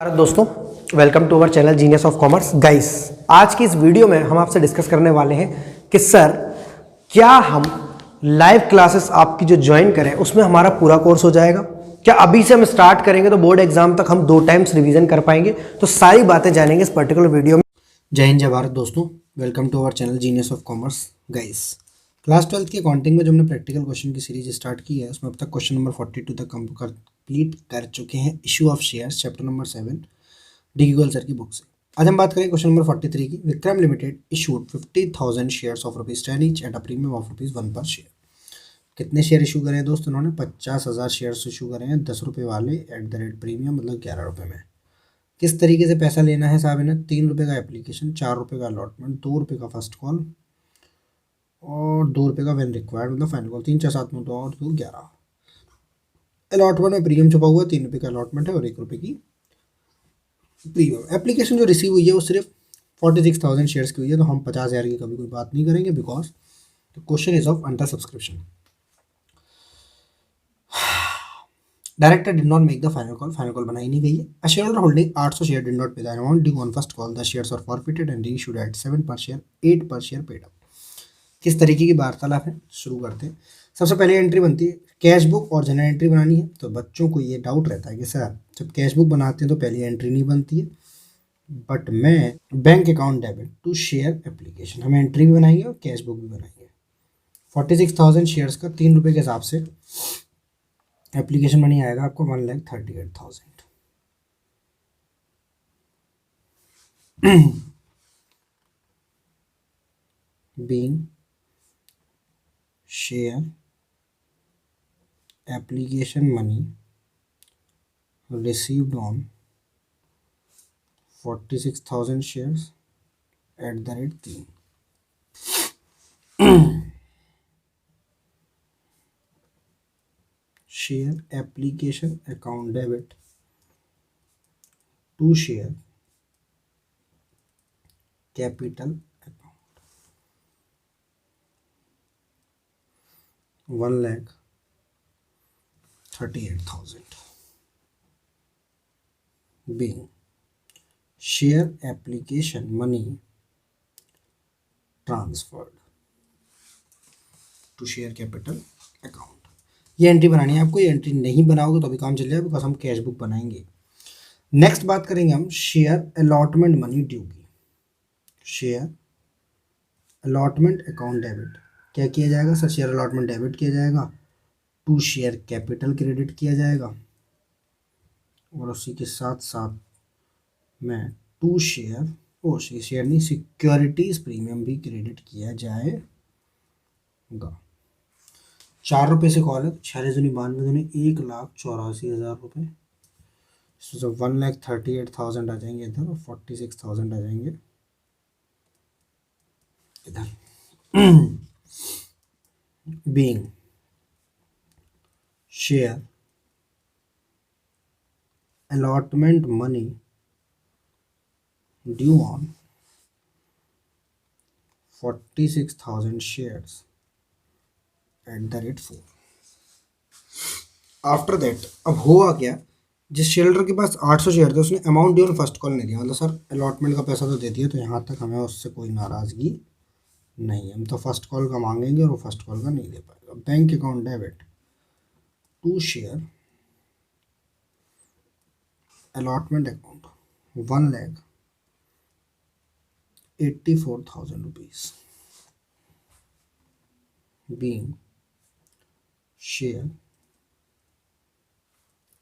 दोस्तों, welcome to our channel genius of commerce. Guys, आज की इस वीडियो में हम आपसे डिस्कस करने वाले हैं कि सर क्या हम लाइव क्लासेस आपकी जो ज्वाइन करें उसमें हमारा पूरा कोर्स हो जाएगा? क्या अभी से हम स्टार्ट करेंगे तो बोर्ड एग्जाम तक हम 2 टाइम्स रिवीजन कर पाएंगे? तो सारी बातें जानेंगे इस पर्टिकुलर वीडियो में। जय हिंद, जय भारत दोस्तों, welcome to our channel genius of commerce. Guys, class 12 की अकाउंटिंग में जो हमने प्रैक्टिकल क्वेश्चन की सीरीज स्टार्ट की है उसमें अब तक क्वेश्चन नंबर 42 तक कंप्लीट कर चुके हैं। Issue of shares, chapter number 7, D Goyal sir की बुक से। आज हम बात करेंगे क्वेश्चन नंबर 43 की। Vikram limited issued 50,000 shares of ₹10 each at a premium of ₹1 पर शेयर। कितने शेयर इशू करे हैं दोस्त? उन्होंने 50,000 शेयर्स इशू करे हैं, 10 रुपये वाले एट द रेट प्रीमियम, मतलब 11 रुपये में। किस तरीके से पैसा लेना है साहब? इन्हें 3 रुपये का एप्लीकेशन, 4 रुपये का अलॉटमेंट, 2 रुपये का फर्स्ट कॉल और 2 रुपये का व्हेन रिक्वायर्ड, मतलब फाइनल कॉल। 3 4 7 9 2 और 2 11। अलॉटमेंट में प्रीमियम छुपा हुआ है, 3 रुपये का अलॉटमेंट है और 1 रुपये की प्रीमियम। एप्लीकेशन जो रिसीव हुई है वो सिर्फ 46,000 शेयर्स की हुई है, तो हम 50,000 की कभी कोई बात नहीं करेंगे because the question is of under subscription. Director did not make the final call, final call बनाई नहीं गई है। A shareholder holding 800 share did not pay the amount due on first call, the shares are forfeited and reissued at 7 per share, 8 पर share paid up. किस तरीके की वार्तालाप है? शुरू करते हैं। सबसे पहले एंट्री बनती है कैश बुक और जनरल एंट्री बनानी है। तो बच्चों को ये डाउट रहता है कि सर जब कैश बुक बनाते हैं तो पहली एंट्री नहीं बनती है, बट मैं bank account debit to share application, हम एंट्री भी बनाएंगे और कैश बुक भी बनाएंगे। 46,000 शेयर्स का 3 रुपये के हिसाब से एप्लीकेशन मनी आएगा आपको 1,38,000। Being share application money received on 46,000 shares at the rate 3। Share application account debit to share capital account 1,38,000 being share application money transferred to share capital account। ये एंट्री बनानी है आपको। ये एंट्री नहीं बनाओगे तो अभी काम चल जाएगा बिकॉज हम कैश बुक बनाएंगे। नेक्स्ट बात करेंगे हम शेयर अलॉटमेंट मनी ड्यू की। शेयर अलॉटमेंट अकाउंट डेबिट क्या किया जाएगा सर? शेयर अलॉटमेंट डेबिट किया जाएगा, टू शेयर कैपिटल क्रेडिट किया जाएगा और उसी के साथ साथ में टू शेयर शेयर नहीं सिक्योरिटीज प्रीमियम भी क्रेडिट किया जाएगा। 4 रुपये से कॉल है तो 4692 1,84,000 रुपये, 1,38,000 आ जाएंगे इधर और 46,000 आ जाएंगे इधर। Being share allotment money due on 46,000 shares at the rate 4। After that अब हुआ क्या? जिस शेयर के पास 800 शेयर थे उसने amount due on first call नहीं दिया, मतलब सर अलॉटमेंट का पैसा तो दे दिया, तो यहाँ तक हमें उससे कोई नाराज़गी नहीं, हम तो फर्स्ट कॉल का मांगेंगे और वो फर्स्ट कॉल का नहीं दे पाएगा। Bank account debit to share allotment account 1,84,000 rupees being share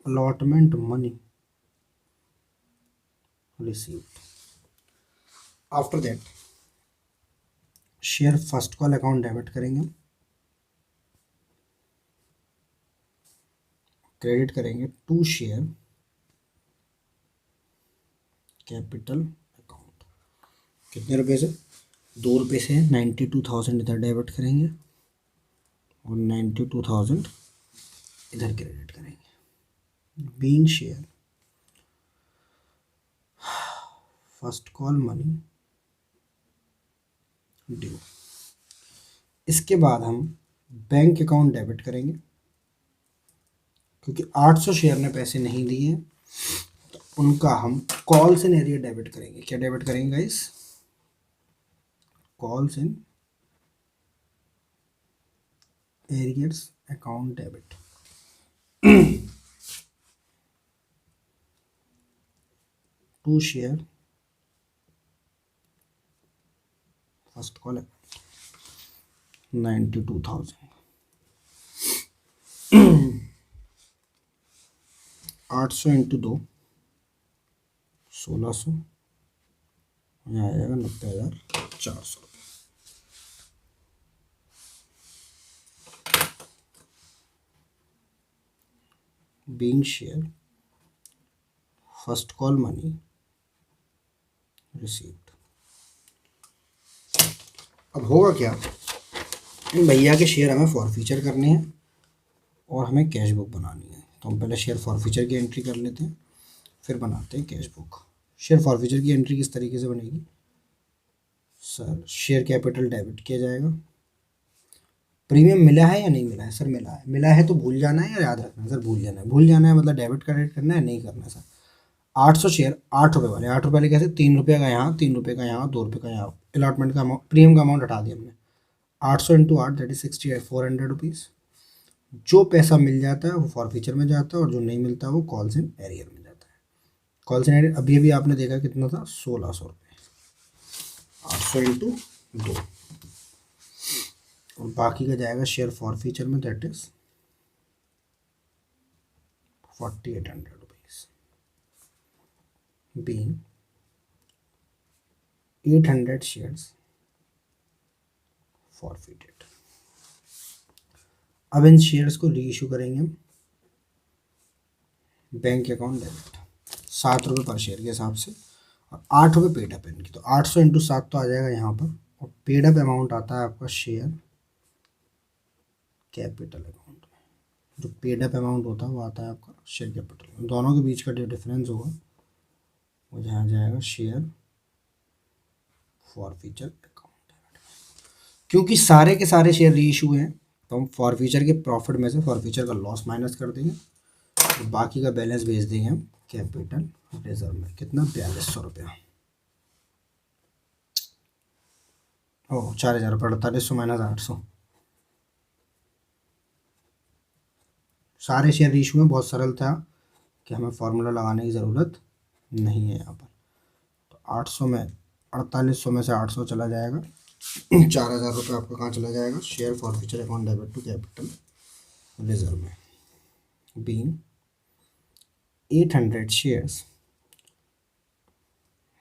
allotment money received। After that share first call account debit करेंगे, क्रेडिट करेंगे टू शेयर कैपिटल अकाउंट। कितने रुपए से? 2 रुपये से 92,000 इधर डेबिट करेंगे और 92,000 इधर क्रेडिट करेंगे। Being share first call money due. इसके बाद हम बैंक अकाउंट डेबिट करेंगे क्योंकि 800 शेयर ने पैसे नहीं दिए, तो उनका हम कॉल्स इन एरियर डेबिट करेंगे। क्या डेबिट करेंगे guys? Calls in arrears account debit. To share first call है 92,000। 800 इंटू 2 1600, यहाँ आ जाएगा 90,400 रुपये। Being share first call money received. अब होगा क्या, इन भैया के शेयर हमें फॉरफीचर करने हैं और हमें कैश बुक बनानी है। तो हम पहले शेयर फॉरफीचर की एंट्री कर लेते हैं, फिर बनाते हैं कैश बुक। शेयर फॉरफीचर की एंट्री किस तरीके से बनेगी सर? शेयर कैपिटल डेबिट किया जाएगा। प्रीमियम मिला है या नहीं मिला है सर? मिला है। मिला है तो भूल जाना है या याद रखना है सर? भूल जाना है। भूल जाना है मतलब डेबिट क्रेडिट करना है, नहीं करना है सर। 800 शेयर 8 रुपये वाले, 8 रुपये वाले कैसे? 3 रुपये का यहाँ, 3 रुपये का यहाँ, 2 रुपये का यहाँ। अलॉटमेंट का अमाउंट, प्रीमियम का अमाउंट हटा दिया हमने। 800 इंटू 8 दैट इज 400 रुपीज़। जो पैसा मिल जाता है वो फॉरफीचर में जाता है और जो नहीं मिलता है वो कॉल्स इन एरियर में जाता है। कॉल्स इन एरियर अभी अभी आपने देखा कितना था? 1600 रुपये। 800 इंटू 2 और बाकी का जाएगा शेयर फॉरफीचर में, that is 4800 rupees. Being 800 shares forfeited. अब इन शेयर्स को री इशू करेंगे हम बैंक अकाउंट डेबिट 7 रुपये पर शेयर के हिसाब से और 8 रुपये पेड अप इनकी। तो 800 इंटू 7 तो आ जाएगा यहाँ पर, और पेड अप अमाउंट आता है आपका शेयर कैपिटल अकाउंट में। जो पेड अप अमाउंट होता है वो आता है आपका शेयर कैपिटल में। दोनों के बीच का जो डिफरेंस होगा वो जहाँ जाएगा शेयर फॉरफीचर अकाउंट डेबिट। क्योंकि सारे के सारे शेयर री इशू हैं तो हम फॉरफीचर के प्रॉफिट में से फॉरफीचर का लॉस माइनस कर देंगे, तो बाकी का बैलेंस भेज देंगे हम कैपिटल रिजर्व में। कितना? 4200 रुपया। ओ 4000 रुपये, 4800 माइनस 800। सारे शेयर इशू में बहुत सरल था कि हमें फॉर्मूला लगाने की ज़रूरत नहीं है यहाँ पर। तो 800 में 4800 में से 800 चला जाएगा, 4000 रुपये आपका कहाँ चला जाएगा? Share forfeiture account debit to capital reserve में। Being 800 shares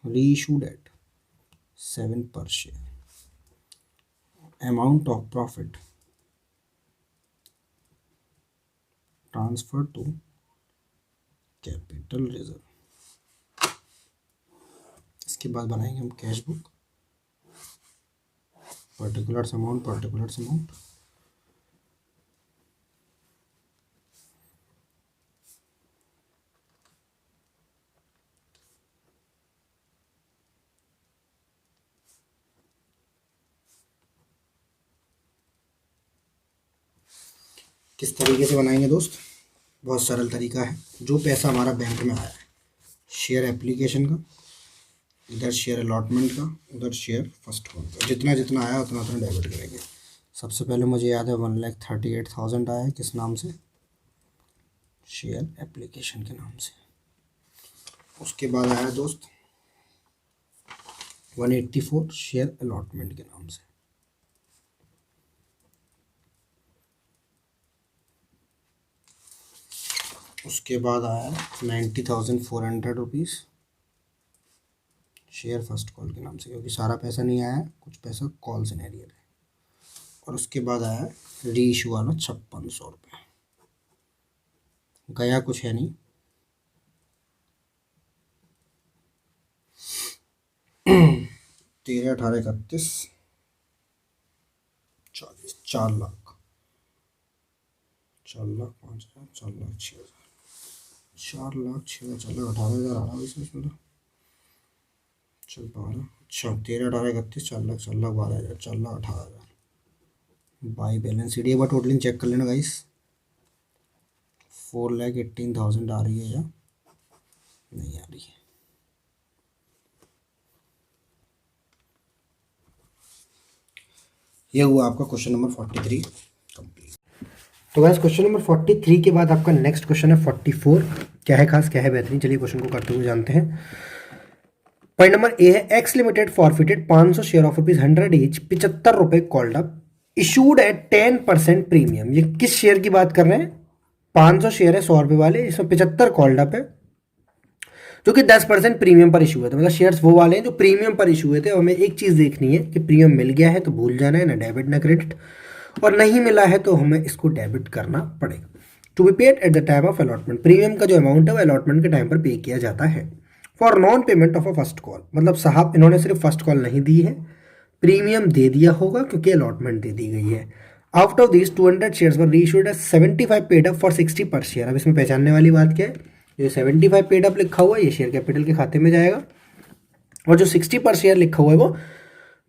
reissued at 7 per share. Amount of profit transferred to capital reserve. इसके बाद बनाएंगे हम कैश बुक। पर्टिकुलर्स अमाउंट किस तरीके से बनाएंगे दोस्त? बहुत सरल तरीका है। जो पैसा हमारा बैंक में आया है शेयर एप्लीकेशन का, इधर शेयर अलॉटमेंट का, उधर शेयर फर्स्ट कॉल का, जितना जितना आया उतना उतना डेबिट करेंगे। सबसे पहले मुझे याद है 1,38,000 आया है। किस नाम से? शेयर एप्लीकेशन के नाम से। उसके बाद आया दोस्त 184 शेयर अलॉटमेंट के नाम से। उसके बाद आया 90,400 रुपीज़ शेयर फर्स्ट कॉल के नाम से, क्योंकि सारा पैसा नहीं आया, कुछ पैसा कॉल से नहीं है। और उसके बाद आया री इशू वाला 5600 रुपये। गया कुछ है नहीं। 13, 18, 31, 40, 4 लाख, 4 लाख 5,000, 4 लाख 6,000, 4 लाख 6,000, 4 लाख 18,000 आ रहा है इसमें। चल 12, अच्छा 13, 18, 31, 4 lakh 12,000, 4 lakh 18,000 by balance sheet. एक बार टोटलिंग चेक कर लेना गाइस। 4,18,000 आ रही है या नहीं आ रही है। ये हुआ आपका क्वेश्चन नंबर 43 कंप्लीट। तो गाइस क्वेश्चन नंबर 43 के बाद आपका नेक्स्ट क्वेश्चन है 44। क्या है खास, क्या है बेहतरीन, चलिए क्वेश्चन को करते हुए जानते हैं। पॉइंट नंबर ए है X limited forfeited 500 share of ₹100 each, 75 रुपए called up, issued at 10% premium. ये किस शेयर की बात कर रहे हैं? 500 शेयर है 100 रुपए वाले, इसमें 75 कॉल्ड अप है, जो कि 10% प्रीमियम पर इशू हुए थे। मतलब शेयर्स वो वाले हैं जो प्रीमियम पर इशू हुए थे। और हमें एक चीज़ देखनी है कि प्रीमियम मिल गया है तो भूल जाना है, ना डेबिट ना क्रेडिट, और नहीं मिला है तो हमें इसको डेबिट करना पड़ेगा। To be paid at the time of allotment, premium का जो अमाउंट है वो अलॉटमेंट के टाइम पर पे किया जाता है। For non payment of a first call, मतलब साहब इन्होंने सिर्फ फर्स्ट कॉल नहीं दी है, प्रीमियम दे दिया होगा क्योंकि अलॉटमेंट दे दी गई है। Out of this 200 shares were reissued at 75 paid up for 60 per share. अब इसमें पहचानने वाली बात क्या है, जो 75 पेड अप लिखा हुआ है ये शेयर कैपिटल के खाते में जाएगा, और जो 60 पर शेयर लिखा हुआ है वो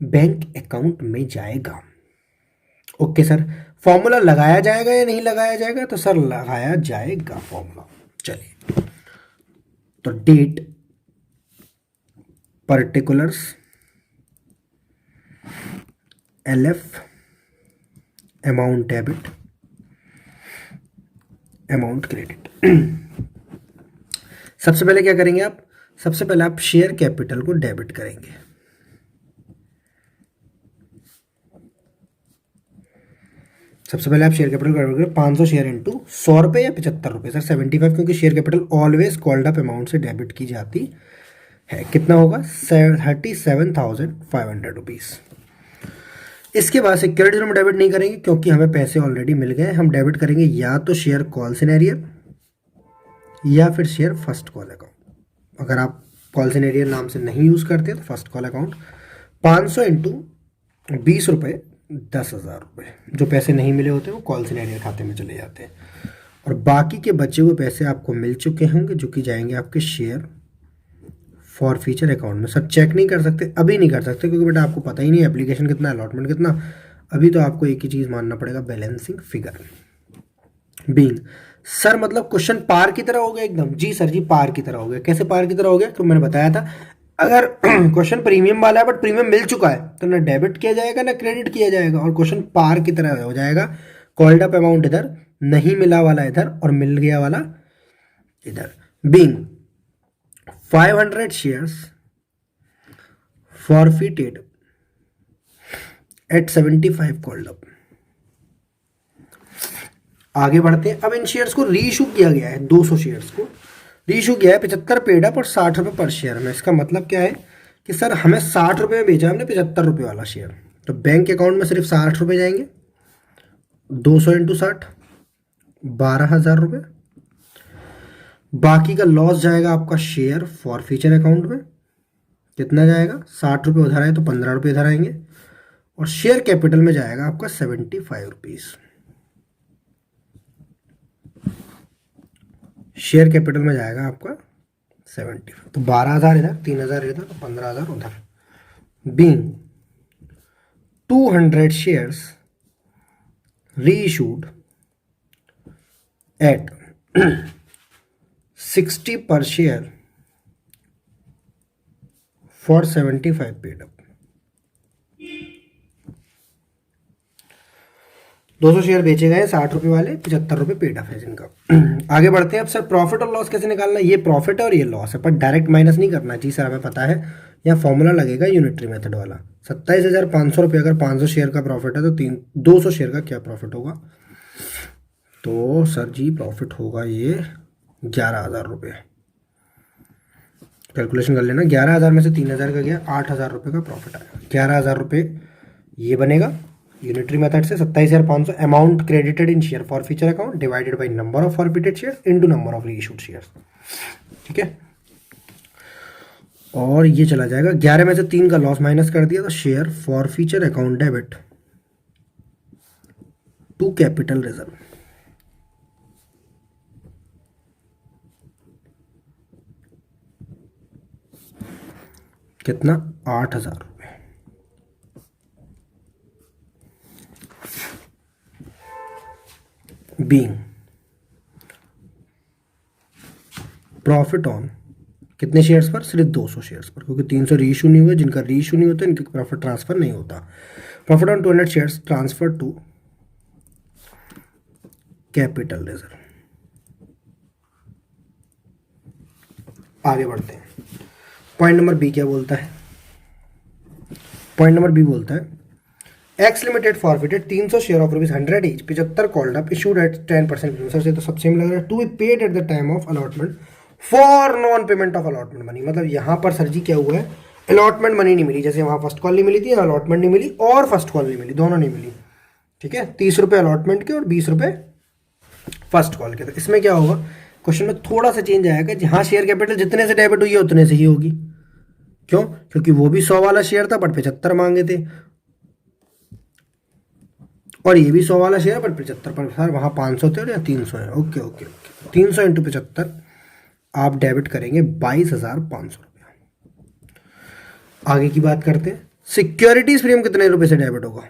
बैंक अकाउंट में जाएगा। ओके सर, फॉर्मूला लगाया जाएगा या नहीं लगाया जाएगा? तो सर लगाया जाएगा फॉर्मूला। चलिए, तो date, particulars, LF, amount debit, amount credit. सबसे पहले क्या करेंगे आप? सबसे पहले आप शेयर कैपिटल को डेबिट करेंगे। सबसे पहले आप शेयर कैपिटल करोगे 500 शेयर इंटू 100 रुपये या 75 रुपये। सर 75, क्योंकि share capital always called up amount से डेबिट की जाती है। कितना होगा? 37,500 रुपीज़। इसके बाद सिक्योरिटी हम डेबिट नहीं करेंगे क्योंकि हमें पैसे ऑलरेडी मिल गए। हम डेबिट करेंगे या तो शेयर कॉल सिनेरियर या फिर शेयर फर्स्ट कॉल अकाउंट। अगर आप कॉल सिनेरियर नाम से नहीं यूज़ करते तो फर्स्ट कॉल अकाउंट। 500 इंटू 20 रुपये 10,000 रुपये। जो पैसे नहीं मिले होते वो कॉल सिनेरियर खाते में चले जाते हैं, और बाकी के बचे हुए पैसे आपको मिल चुके होंगे जो कि जाएंगे आपके शेयर फॉर फ्यूचर अकाउंट में। सर चेक नहीं कर सकते? अभी नहीं कर सकते क्योंकि बेटा आपको पता ही नहीं एप्लीकेशन कितना, अलॉटमेंट कितना। अभी तो आपको एक ही चीज़ मानना पड़ेगा, बैलेंसिंग फिगर बीइंग। सर मतलब क्वेश्चन पार की तरह हो गया एकदम? जी सर जी, पार की तरह हो गया। कैसे पार की तरह हो गया? तो मैंने बताया था, अगर क्वेश्चन प्रीमियम वाला है बट प्रीमियम मिल चुका है तो ना डेबिट किया जाएगा ना क्रेडिट किया जाएगा, और क्वेश्चन पार की तरह हो जाएगा। कॉल्ड अप अमाउंट इधर, नहीं मिला वाला इधर, और मिल गया वाला इधर। Being 500 shares forfeited at 75 called up. आगे बढ़ते हैं। अब इन शेयर्स को रीइशू किया गया है, 200 शेयर्स को रीइशू किया है 75 पेड अप और 60 रुपये पर शेयर में। इसका मतलब क्या है कि सर हमें 60 रुपये में बेचा हमने 75 रुपये वाला शेयर, तो बैंक अकाउंट में सिर्फ 60 रुपये जाएंगे। 200 इंटू 60, 12,000 रुपये। बाकी का लॉस जाएगा आपका शेयर फॉर फ्यूचर अकाउंट में। कितना जाएगा? 60 रुपये उधर आए तो 15 रुपये इधर आएंगे, और शेयर कैपिटल में जाएगा आपका 75 रुपीज़। शेयर कैपिटल में जाएगा आपका 75, तो 12,000 इधर, 3,000 इधर, 15,000 उधर। Being 200 shares reissued eight 60 per share for 75 paid up. 200 share बेचे गए 60 रुपये वाले, 75 रुपये पेड अप है जिनका। आगे बढ़ते हैं। अब सर प्रॉफिट और लॉस कैसे निकालना है? ये प्रॉफिट है और ये लॉस है, पर डायरेक्ट माइनस नहीं करना। जी सर हमें पता है, यहाँ फॉर्मूला लगेगा यूनिटरी मेथड वाला। 27,500 रुपये अगर 500 शेयर का प्रॉफिट है तो 200 शेयर का क्या प्रॉफिट होगा? तो सर जी प्रॉफिट होगा ये 11,000 रुपये। कैलकुलेशन कर लेना, 11,000 में से 3,000 का गया, 8,000 रुपये का प्रॉफिट आएगा। 11,000 रुपये ये बनेगा यूनिटरी मेथड से। 27,500 amount credited in share forfeiture account divided by number of forfeited share into number of reissued shares. ठीक है, और ये चला जाएगा। 11 में से 3 का लॉस माइनस कर दिया तो share forfeiture account debit to capital reserve. कितना? 8,000 रुपये। बीइंग प्रॉफिट ऑन कितने शेयर्स पर? सिर्फ 200 शेयर्स पर, क्योंकि 300 रीइशू नहीं हुए। जिनका रीइशू नहीं होता इनके प्रॉफिट ट्रांसफर नहीं होता। Profit on 200 shares transfer to capital reserve. आगे बढ़ते हैं। पॉइंट नंबर बी क्या बोलता है? पॉइंट नंबर बी बोलता है X limited forfeited 300 share of rupees 100 each 75 called up issued at 10% सर से तो सब सेम लग रहा है। To be paid at the time of allotment for non payment of allotment money. मतलब यहाँ पर सर जी क्या हुआ है, अलॉटमेंट मनी नहीं मिली। जैसे वहाँ फर्स्ट कॉल नहीं मिली थी, अलॉटमेंट नहीं मिली और फर्स्ट कॉल नहीं मिली, दोनों नहीं मिली। ठीक है, 30 रुपये अलॉटमेंट के और 20 रुपये फर्स्ट कॉल के। तो इसमें क्या होगा, क्वेश्चन में थोड़ा सा चेंज आएगा। जहाँ शेयर कैपिटल जितने से डेबिट हुई है उतने से ही होगी। क्यों? क्योंकि वो भी 100 वाला शेयर था बट 75 मांगे थे, और ये भी 100 वाला शेयर पर 75 पर। सर वहाँ 500 थे और यहाँ 300 है। ओके ओके ओके, 300 इंटू 75 आप डेबिट करेंगे 22,500 रुपया। आगे की बात करते हैं। सिक्योरिटीज प्रीमियम कितने रुपए से डेबिट होगा?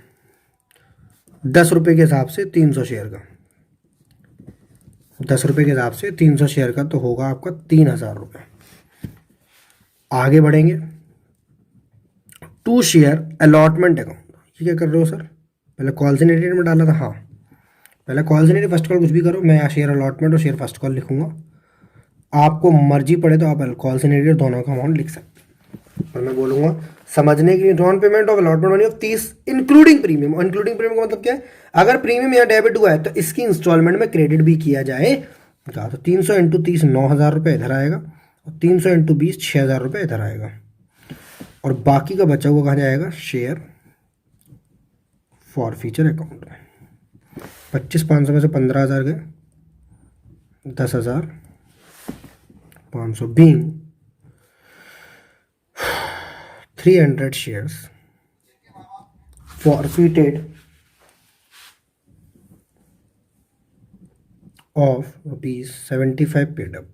10 रुपये के हिसाब से 300 शेयर का, 10 रुपये के हिसाब से 300 शेयर का तो होगा आपका 3,000 रुपये। आगे बढ़ेंगे। 2 शेयर अलॉटमेंट अकाउंट। ये क्या कर रहे हो सर? पहले कॉल से नेटेड में डाला था। हाँ, पहले कॉल से नेटेड फर्स्ट कॉल कुछ भी करो, मैं यहाँ शेयर अलॉटमेंट और शेयर फर्स्ट कॉल लिखूंगा। आपको मर्जी पड़े तो आप कॉल से नेटेड दोनों का अमाउंट लिख सकते हैं। और मैं बोलूँगा समझने के लिए non payment of allotment money of 30 including premium. Including premium का मतलब क्या है? अगर प्रीमियम यहाँ डेबिट हुआ है तो इसकी इंस्टॉलमेंट में क्रेडिट भी किया जाएगा। तो 300 इंटू 30 9,000 रुपये इधर आएगा और 300 इंटू 20 6,000 रुपये इधर आएगा, और बाकी का बचा हुआ कहाँ जाएगा? शेयर फॉर फ्यूचर अकाउंट में। 25,500 में से 15,000 गए, 10,500 being 300 shares forfeited of ₹75 paid up।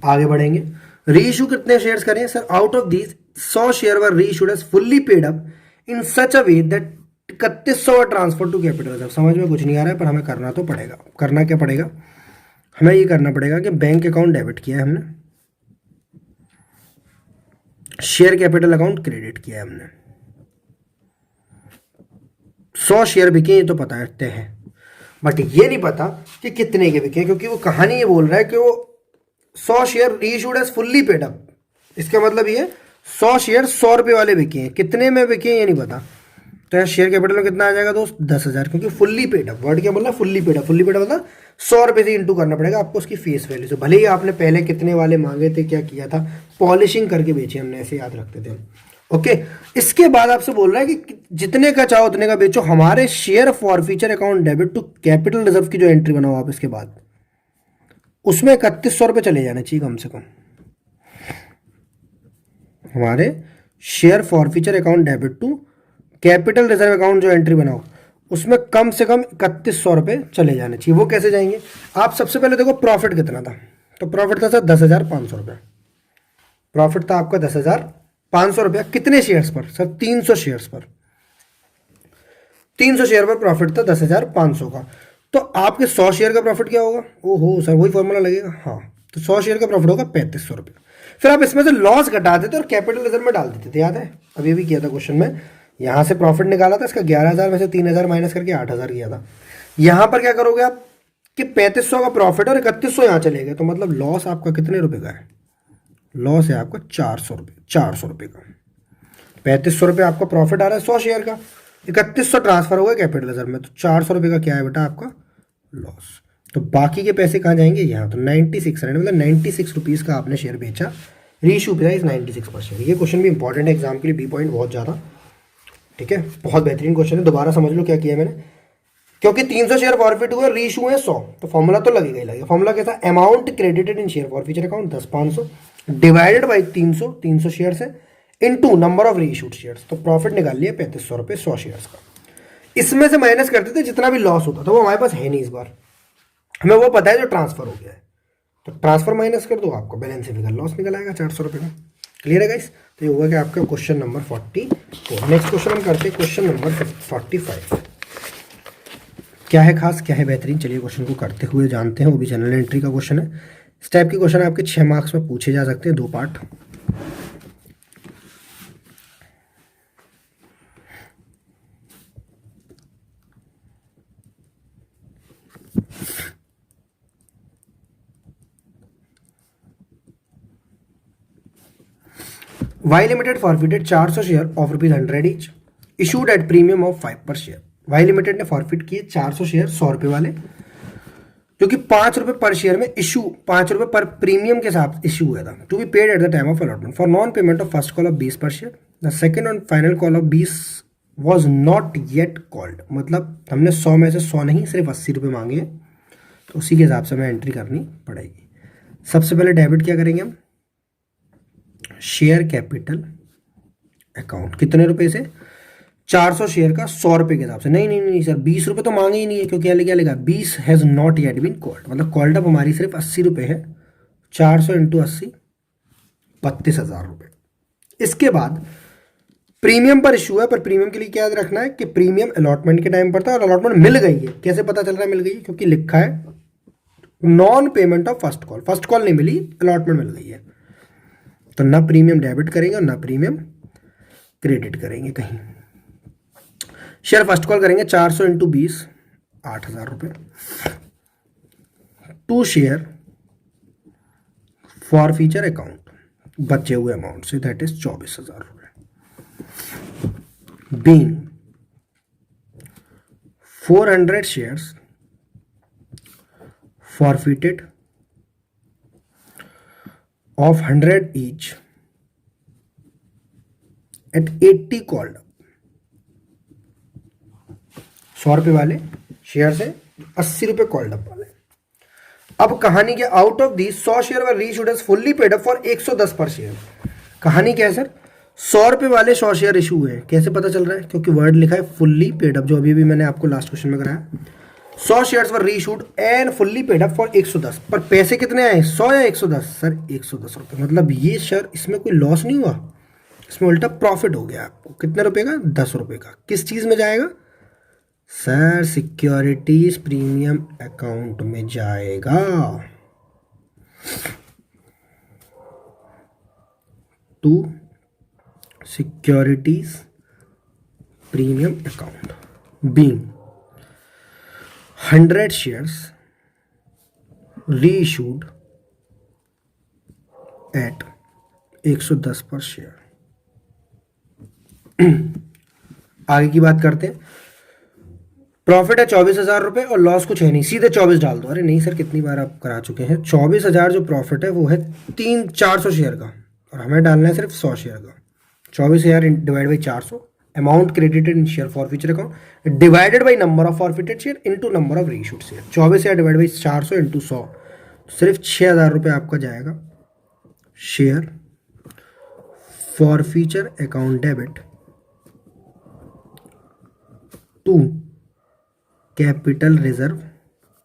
आगे बढ़ेंगे। रीइशू कितने शेयर्स करें sir? Out of these 100 share were reissued as fully paid up in such a way that 3100 transfer to capital reserve. समझ में कुछ नहीं आ रहा है पर हमें करना तो पड़ेगा। करना क्या पड़ेगा? हमें ये करना पड़ेगा कि बैंक अकाउंट डेबिट किया है हमने, शेयर कैपिटल अकाउंट क्रेडिट किया है हमने। 100 शेयर बिके ये तो पता है, बट ये नहीं पता कि कितने के बिके, क्योंकि वो कहानी ये बोल रहा है कि वो 100 share reissued as fully paid up. इसका मतलब ये 100 शेयर 100 रुपये वाले बिके हैं, कितने में बिके हैं ये नहीं पता। तो यहाँ शेयर कैपिटल में कितना आ जाएगा दोस्त? 10,000, क्योंकि फुल्ली पेड अप। वर्ड क्या बोल रहा है? Fully paid up. Fully paid up मतलब 100 रुपये से इंटू करना पड़ेगा आपको उसकी फेस वैल्यू से। भले ही आपने पहले कितने वाले मांगे थे, क्या किया था, पॉलिशिंग करके बेचे हमने, ऐसे याद रखते थे। ओके, इसके बाद आपसे बोल रहा है कि जितने का चाहो उतने का बेचो। हमारे share forfeiture account debit to capital reserve की जो एंट्री बनाओ आप इसके बाद, उसमें 3100 रुपये चले जाने चाहिए कम से कम। हमारे share forfeiture account debit to capital reserve account जो एंट्री बनाओ उसमें कम से कम 3100 रुपये चले जाने चाहिए। वो कैसे जाएंगे? आप सबसे पहले देखो प्रॉफिट कितना था। तो प्रॉफिट था सर 10,500 रुपये। प्रॉफिट था आपका 10,500 रुपया। कितने शेयर्स पर सर? 300 शेयर्स पर। 300 शेयर पर प्रॉफिट था 10,500 का। तो आपके 100 शेयर का प्रॉफिट क्या होगा? ओहो सर वही फॉर्मूला लगेगा। हाँ, तो 100 शेयर का प्रॉफिट होगा 3500 रुपये। फिर आप इसमें से लॉस घटा देते और कैपिटल रिजर्व में डाल देते थे, याद है? अब ये भी किया था क्वेश्चन में। यहाँ से प्रॉफिट निकाला था, इसका 11,000 में से 3,000 माइनस करके 8,000 किया था। यहाँ पर क्या करोगे आप कि 3500 का प्रॉफिट और 3100 यहाँ चले गए, तो मतलब लॉस आपका कितने रुपए का है? लॉस है आपका 400 रुपये। 400 रुपये का 3500 रुपये आपका प्रॉफिट आ रहा है 100 शेयर का, 3100 ट्रांसफर हो गया कैपिटल रिजर्व में, तो 400 रुपये का क्या है बेटा आपका? लॉस। तो बाकी के पैसे कहाँ जाएंगे? यहाँ। तो 96 मतलब 96 रुपीज़ का आपने शेयर बेचा। रीइशू प्राइस 96 पर शेयर। ये क्वेश्चन भी इंपॉर्टेंट है एग्जाम के लिए, बी पॉइंट बहुत ज़्यादा। ठीक है, बहुत बेहतरीन क्वेश्चन है। दोबारा समझ लो क्या किया मैंने, क्योंकि 300 शेयर फॉरफिट हुए, रीइशू हुए 100, तो फॉर्मूला तो लगेगा ही लगेगा। फॉर्मूला कैसा? Amount credited in share forfeiture account 10,500 divided by 300 share से into number of reissued shares. तो प्रॉफिट निकाल लिया 3500 रुपये 100 शेयर्स का। इसमें से माइनस करते थे जितना भी लॉस होता था, वो हमारे पास है नहीं इस बार, हमें वो पता है जो ट्रांसफर हो गया है। तो ट्रांसफर माइनस कर दो, आपको बैलेंस फिगर लॉस निकल आएगा 400 रुपये का। क्लियर है गाइस? तो ये होगा कि आपका क्वेश्चन नंबर 44। नेक्स्ट क्वेश्चन हम करते हैं क्वेश्चन नंबर 45। क्या है खास, क्या है बेहतरीन? चलिए क्वेश्चन को करते हुए जानते हैं। वो भी जनरल एंट्री का क्वेश्चन है। इस टाइप के क्वेश्चन आपके 6 मार्क्स में पूछे जा सकते हैं, 2 part. Y limited forfeited 400 share of ₹100 each, issued at premium of 5 per share. Y limited ने फॉरफिट किए 400 शेयर 100 रुपये वाले, जो कि 5 रुपये पर शेयर में इशू, 5 रुपये पर प्रीमियम के साथ इशू हुआ था, to be paid at the time of allotment for non payment of first call of 20 per share. The second and final call of 20 was not yet called, मतलब हमने 100 में से 100 नहीं, सिर्फ 80 रुपये मांगे हैं, तो उसी के हिसाब से हमें एंट्री करनी पड़ेगी। सबसे पहले डेबिट क्या करेंगे हम, शेयर कैपिटल अकाउंट, कितने रुपए से, 400 शेयर का 100 रुपये के हिसाब से। नहीं नहीं नहीं सर, 20 रुपये तो मांगे ही नहीं है, क्योंकि क्या लिखा 20 has not yet been called, मतलब कॉल्ड अप हमारी सिर्फ 80 रुपये है। 400 इंटू 80 32,000 रुपये। इसके बाद प्रीमियम पर इशू है, पर प्रीमियम के लिए क्या याद रखना है कि प्रीमियम अलॉटमेंट के टाइम पर था और अलॉटमेंट मिल गई है। कैसे पता चल रहा है मिल गई है, क्योंकि लिखा है non payment of first call, first call नहीं मिली, अलॉटमेंट मिल गई है, तो ना प्रीमियम डेबिट करेंगे और ना प्रीमियम क्रेडिट करेंगे कहीं। शेयर फर्स्ट कॉल करेंगे 400 इंटू 20 8,000 रुपये, 2 शेयर फॉर फीचर अकाउंट बचे हुए अमाउंट से, दैट इज 24,000 रुपये। Being 400 shares forfeited of 100 each at 80 called up, 100 रुपये वाले शेयर से 80 रुपये कॉल्ड अप वाले। अब कहानी के out of the 100 share were reissued as fully paid up for 110 per share. कहानी क्या है सर, 100 रुपये वाले 100 शेयर इशू हुए हैं। कैसे पता चल रहा है, क्योंकि वर्ड लिखा है फुल्ली पेड अप, जो अभी भी मैंने आपको लास्ट क्वेश्चन में कराया। 100 shares were reissued and fully paid up for 110, पर पैसे कितने आए, 100 या 110 सर, 110 रुपये। मतलब ये शेयर, इसमें कोई लॉस नहीं हुआ, इसमें उल्टा प्रॉफिट हो गया आपको। कितने रुपए का, 10 रुपये का। किस चीज़ में जाएगा सर, सिक्योरिटीज प्रीमियम अकाउंट में जाएगा। To securities premium account being 100 shares reissued at 110 per share. आगे की बात करते हैं। प्रॉफिट है 24,000 रुपये और लॉस कुछ है नहीं, सीधे 24 डाल दो। अरे नहीं सर, कितनी बार आप करा चुके हैं। 24,000 जो प्रॉफिट है वो है 400 शेयर का, और हमें डालना है सिर्फ 100 शेयर का। 24,000 divide by 400, amount credited in share forfeiture account divided by number of forfeited share into number of reissued share. 24,000 divide by 400 into 100, सिर्फ 6,000 रुपये आपका जाएगा share forfeiture account debit to capital reserve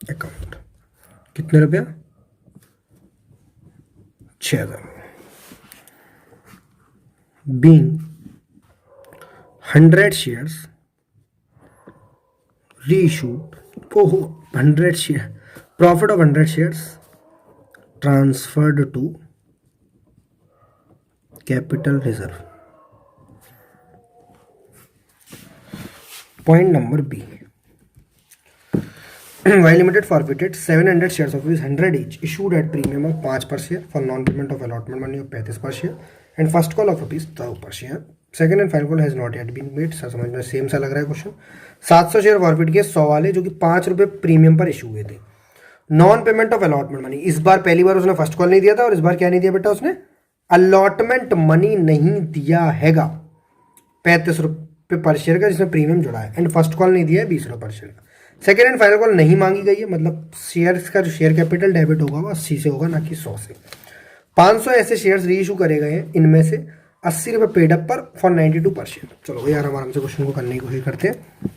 account. कितने रुपया, 6,000। Being 100 shares reissued, 100 share profit of 100 shares transferred to capital reserve. Point number B. Y Limited forfeited 700 shares of rupees 100 each issued at premium of 5 per share for non-payment of allotment money of 35 per share and first call of rupees 100 per share. Second and final call has not yet been made. Sir समझ में same सा लग रहा है question. 700 share forfeit किए 100 वाले, जो कि 5 रुपये प्रीमियम पर इशू हुए थे। Non payment of allotment money, इस बार पहली बार उसने फर्स्ट कॉल नहीं दिया था, और इस बार क्या नहीं दिया बेटा, उसने अलॉटमेंट मनी नहीं दिया हैगा 35 रुपये पर शेयर का, जिसमें प्रीमियम जुड़ा है, एंड फर्स्ट कॉल नहीं दिया है 20 रुपये पर शेयर का। सेकेंड एंड फाइनल कॉल नहीं मांगी गई है, मतलब शेयर्स का जो शेयर कैपिटल डेबिट होगा वो 80 से होगा, ना कि 100 से। 500 ऐसे शेयर्स री इशू करे गए हैं, इनमें से 80 रुपये पेड अप पर फॉर 92 पर शेयर। चलो यार, हम आराम से क्वेश्चन को करने की कोशिश करते हैं।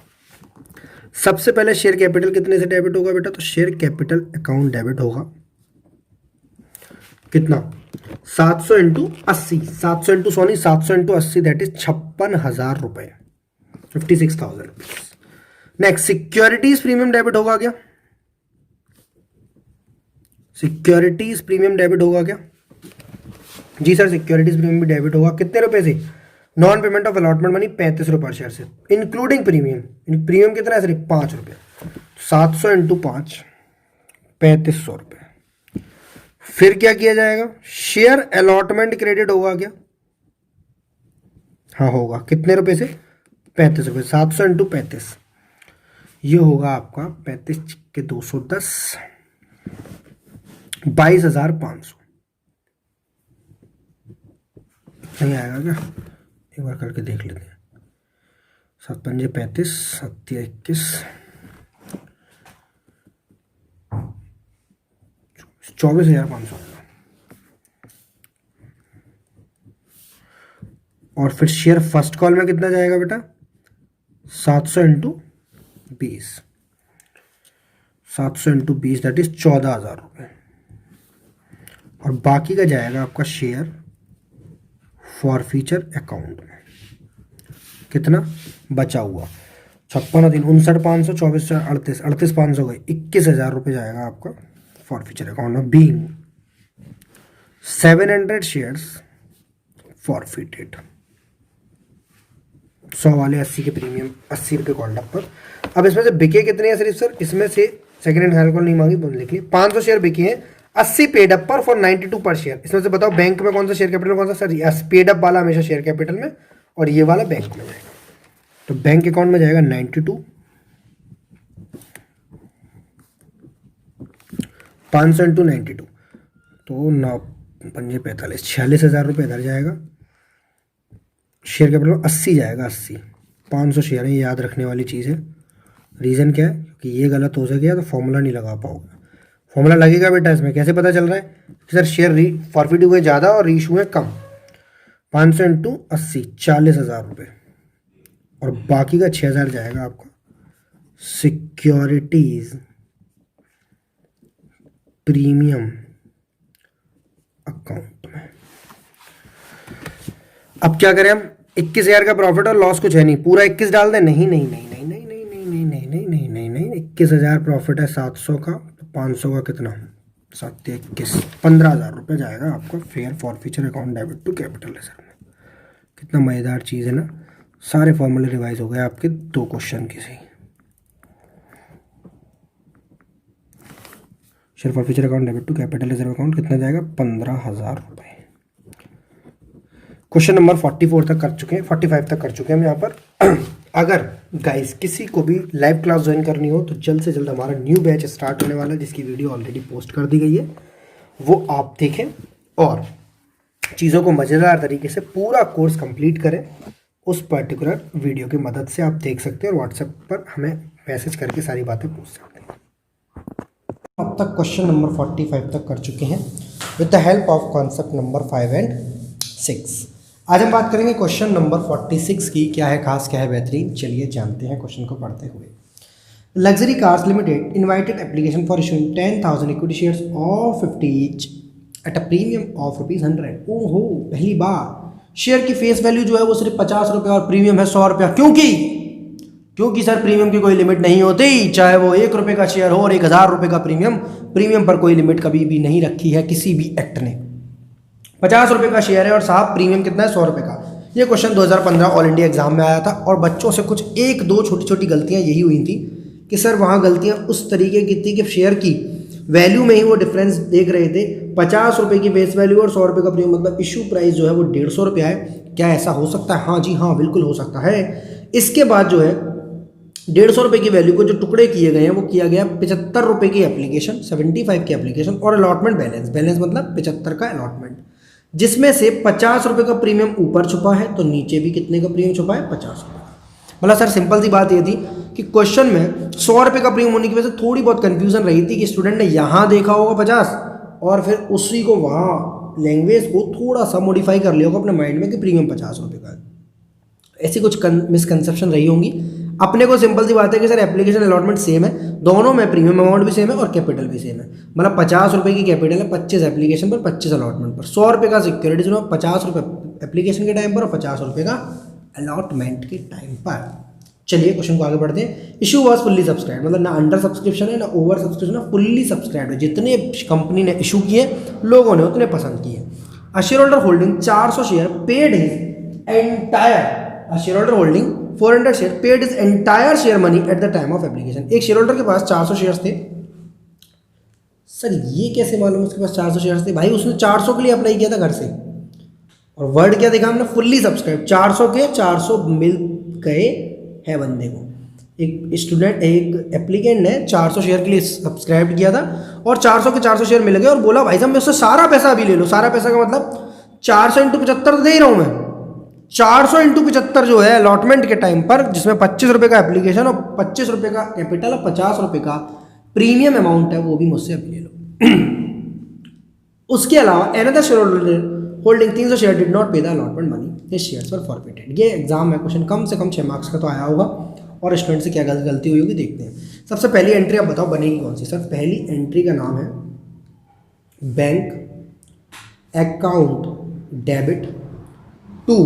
सबसे पहले शेयर कैपिटल कितने से डेबिट होगा बेटा, तो शेयर कैपिटल अकाउंट डेबिट होगा कितना, 700 इंटू 80, 700 इंटू 100 नहीं, 700 इंटू 80 दैट इज 56,000 रुपये, 56,000 rupees. Next securities premium debit होगा क्या, सिक्योरिटीज प्रीमियम डेबिट होगा क्या? जी सर, सिक्योरिटीज प्रीमियम भी डेबिट होगा। कितने रुपए से? Non payment of allotment money 35 रुपये पर शेयर से, इंक्लूडिंग प्रीमियम। प्रीमियम कितना है? सिर्फ 5 रुपये। 700 इंटू 5, 3500 रुपये। फिर क्या किया जाएगा? शेयर अलॉटमेंट क्रेडिट होगा क्या? हाँ होगा। कितने रुपए से? 35 रुपये। 700 इंटू 35, ये होगा आपका 35 के 210, 22,500। नहीं आएगा क्या? एक बार करके देख लेते हैं। 7 पंजे 35, 7 21, 24,500। और फिर शेयर फर्स्ट कॉल में कितना जाएगा बेटा? 700 इंटू 20, 700 इंटू 20 दैट इज 14,000 रुपये। और बाकी का जाएगा आपका शेयर फॉरफीचर अकाउंट में। कितना बचा हुआ? 56 दिन 59,500, 24 38, 38,500 गए, 21,000 रुपये जाएगा आपका फॉरफीचर अकाउंट में। Being 700 shares forfeited. 100 वाले 80 के प्रीमियम, 80 रुपये कॉल्ड अप पर। अब इसमें से बिके कितने हैं सिर्फ सर? इसमें से सेकंड हैंड हायर कॉल नहीं मांगी, बोल लिख लिए। 500 शेयर बिके हैं, 80 पेड अप पर फॉर 92 पर शेयर। इसमें से बताओ बैंक में कौन सा शेयर कैपिटल, कौन सा? सर पेड अप वाला हमेशा शेयर कैपिटल में, और ये वाला बैंक में जाएगा। तो बैंक अकाउंट में जाएगा 92, 500 इंटू 92, तो 9 पंजे 45, 46,000 रुपये इधर जाएगा। शेयर कैपिटल में 80 जाएगा, 80। 500 शेयर है, ये याद रखने वाली चीज़ है। रीज़न क्या है? कि ये गलत हो सके तो फॉर्मूला नहीं लगा पाओगे। फॉर्मूला लगेगा बेटा इसमें। कैसे पता चल रहा है कि सर शेयर फॉरफिट हुए ज़्यादा और रीश हुए कम? 500 इंटू 80, 40,000 रुपये। और बाकी का 6,000 जाएगा आपका सिक्योरिटीज प्रीमियम अकाउंट में। अब क्या करें हम? 21,000 का प्रॉफिट और लॉस कुछ है नहीं, पूरा 21 डाल दें? नहीं नहीं नहीं नहीं नहीं नहीं नहीं नहीं नहीं नहीं नहीं नहीं नहीं 21,000 प्रॉफिट है 700 का, तो 500 का कितना? 7 21, 15,000 रुपये जाएगा आपका फेयर forfeiture account debit to capital reserve में। कितना मज़ेदार चीज़ है ना। सारे फॉर्मूले रिवाइज हो गए आपके 2 क्वेश्चन के सही। Share forfeiture account debit to capital reserve account कितना जाएगा? 15,000 रुपये। क्वेश्चन नंबर 44 तक कर चुके हैं, 45 तक कर चुके हैं हम यहाँ पर। अगर गाइस किसी को भी लाइव क्लास ज्वाइन करनी हो तो जल्द से जल्द हमारा न्यू बैच स्टार्ट होने वाला है, जिसकी वीडियो ऑलरेडी पोस्ट कर दी गई है, वो आप देखें और चीज़ों को मज़ेदार तरीके से पूरा कोर्स कंप्लीट करें। उस पर्टिकुलर वीडियो की मदद से आप देख सकते हैं और व्हाट्सएप पर हमें मैसेज करके सारी बातें पूछ सकते हैं। अब तक क्वेश्चन नंबर 45 तक कर चुके हैं with the help of concept number 5 and 6। आज हम बात करेंगे क्वेश्चन नंबर 46 की। क्या है खास, क्या है बेहतरीन, चलिए जानते हैं क्वेश्चन को पढ़ते हुए। Luxury cars limited invited application for issuing 10,000 equity shares of 50 each at a premium of ₹100। ओहो, पहली बार शेयर की फेस वैल्यू जो है वो सिर्फ 50 रुपये और प्रीमियम है 100 रुपया। क्योंकि सर प्रीमियम की कोई लिमिट नहीं होती, चाहे वो 1 रुपये का शेयर हो और 1,000 रुपये का प्रीमियम पर कोई लिमिट कभी भी नहीं रखी है किसी भी एक्ट ने। 50 रुपये का शेयर है और साहब प्रीमियम कितना है? 100 रुपये का। ये क्वेश्चन 2015 ऑल इंडिया एग्जाम में आया था और बच्चों से कुछ 1-2 छोटी छोटी गलतियां यही हुई थी कि सर वहाँ गलतियां उस तरीके की थी कि शेयर की वैल्यू में ही वो डिफरेंस देख रहे थे। 50 रुपये की फेस वैल्यू और 100 रुपये का प्रीमियम, मतलब इशू प्राइस जो है वो 150 रुपया है। क्या ऐसा हो सकता है? हाँ जी हाँ, बिल्कुल हो सकता है। इसके बाद जो है 150 रुपये की वैल्यू को जो टुकड़े किए गए हैं वो किया गया 75 रुपये की एप्लीकेशन, 75 की एप्लीकेशन और अलॉटमेंट बैलेंस मतलब 75 का अलॉटमेंट, जिसमें से 50 रुपये का प्रीमियम ऊपर छुपा है तो नीचे भी कितने का प्रीमियम छुपा है? 50 रुपये। मतलब सर सिंपल सी बात ये थी कि क्वेश्चन में 100 रुपये का प्रीमियम होने की वजह से थोड़ी बहुत कंफ्यूजन रही थी कि स्टूडेंट ने यहाँ देखा होगा 50 और फिर उसी को वहाँ लैंग्वेज को थोड़ा सा मॉडिफाई कर लिया होगा अपने माइंड में कि प्रीमियम 50 रुपये का है। ऐसी कुछ मिसकंसेप्शन रही होंगी। अपने को सिंपल सी बात है कि सर एप्लीकेशन अलॉटमेंट सेम है, दोनों में प्रीमियम अमाउंट भी सेम है और कैपिटल भी सेम है। मतलब 50 रुपये की कैपिटल है, 25 एप्लीकेशन पर, 25 अलॉटमेंट पर। 100 रुपये का सिक्योरिटीज में 50 रुपये एप्लीकेशन के टाइम पर और 50 रुपये का अलॉटमेंट के टाइम पर। चलिए क्वेश्चन को आगे बढ़ते हैं। इशू वाज फुल्ली सब्सक्राइब, मतलब ना अंडर सब्सक्रिप्शन है ना ओवर सब्सक्रिप्शन है, फुल्ली सब्सक्राइब है। जितने कंपनी ने इशू किए लोगों ने उतने पसंद किए। अ shareholder holding 400 share paid his entire, a shareholder holding 400 share paid his entire share money at the time of application. एक शेयर होल्डर के पास 400 शेयर्स थे। सर ये कैसे मालूम उसके पास 400 शेयर्स थे? भाई उसने 400 के लिए अप्लाई किया था घर से, और वर्ड क्या देखा हमने? Fully subscribe. 400 के 400 मिल गए है बंदे को। एक स्टूडेंट, एक एप्लीकेंट ने 400 शेयर के लिए सब्सक्राइब किया था और 400 के 400 शेयर मिल गए और बोला भाई साहब मैं उससे सारा पैसा अभी ले लो। सारा पैसा का मतलब 400 इंटू 75 तो दे ही रहा हूँ मैं। 400 इंटू 75 जो है अलॉटमेंट के टाइम पर, जिसमें 25 रुपये का एप्लीकेशन और 25 रुपये का कैपिटल और 50 रुपये का प्रीमियम अमाउंट है, वो भी मुझसे अभी ले लो। उसके अलावा another shareholder holding 300 share did not pay the allotment money, his shares were forfeited. ये एग्जाम में क्वेश्चन कम से कम 6 मार्क्स का तो आया होगा, और स्टूडेंट से क्या गलती हुई होगी देखते हैं। सबसे पहली एंट्री आप बताओ बनेगी कौन सी? सर पहली एंट्री का नाम है bank account debit to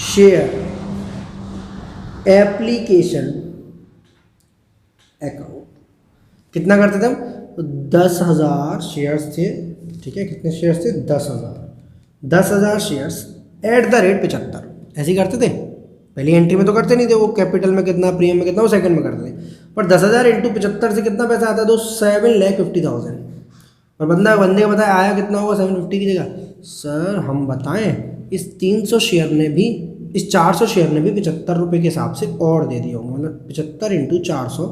share application account. कितना करते थे हम? 10,000 शेयर्स थे, ठीक है। कितने शेयर्स थे? 10,000 शेयर्स एट द रेट 75, ऐसे ही करते थे। पहली एंट्री में तो करते नहीं थे, वो कैपिटल में कितना प्रीमियम में कितना वो सेकंड में करते थे। पर 10,000 इंटू 75 से कितना पैसा आता है? तो 7,50,000। और बंदे का बताया आया कितना होगा 750 की जगह? सर हम बताएं, इस 300 शेयर ने भी, इस 400 शेयर ने भी 75 रुपये के हिसाब से और दे दिया होगा। मतलब 75 इंटू 400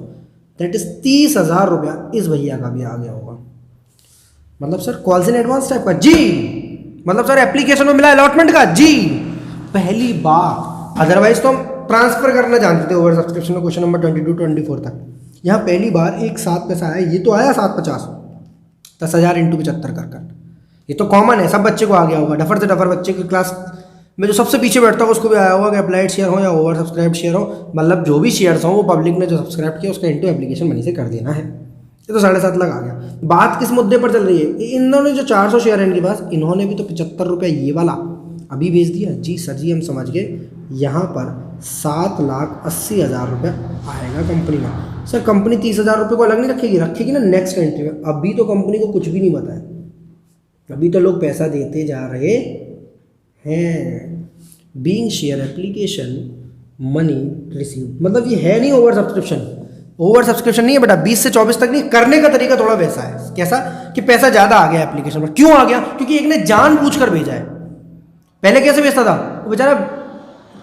दैट इज 30,000 रुपया इस भैया का भी आ गया होगा। मतलब sir calls in advance type का जी, मतलब सर एप्लीकेशन में मिला अलॉटमेंट का जी, पहली बार। अदरवाइज तो हम ट्रांसफर करना जानते थे ओवर सब्सक्रिप्शन में, क्वेश्चन नंबर 22-24 तक। यहाँ पहली बार एक साथ पैसा आया, ये तो आया 750, 10,000 इंटू 75 कर। ये तो कॉमन है, सब बच्चे को आ गया होगा। डफर से डफर बच्चे की क्लास में जो सबसे पीछे बैठता होगा उसको भी आया होगा कि अप्लाइड शेयर हो या ओवर सब्सक्राइब शेयर हो, मतलब जो भी शेयर्स हो वो पब्लिक ने जो सब्सक्राइब किया उसका इंटू एप्लीकेशन मनी से कर देना है। ये तो 7.5 लाख आ गया। बात किस मुद्दे पर चल रही है? इन्होंने जो 400 शेयर है इनके पास, इन्होंने भी तो 75 रुपये ये वाला अभी भेज दिया। जी सर जी हम समझ गए। यहाँ पर 7,80,000 रुपये आएगा कंपनी का। सर कंपनी 30,000 रुपये को अलग नहीं रखेगी ना नेक्स्ट एंट्री में। अभी तो कंपनी को कुछ भी नहीं बताया, अभी तो लोग पैसा देते जा रहे हैं। Being share application money receive, मतलब ये है नहीं ओवर सब्सक्रिप्शन। ओवर सब्सक्रिप्शन नहीं है बेटा, 20 से 24 तक नहीं। करने का तरीका थोड़ा वैसा है। कैसा? कि पैसा ज़्यादा आ गया एप्लीकेशन पर। क्यों आ गया? क्योंकि एक ने जानबूझकर भेजा है। पहले कैसे भेजता था वो बेचारा,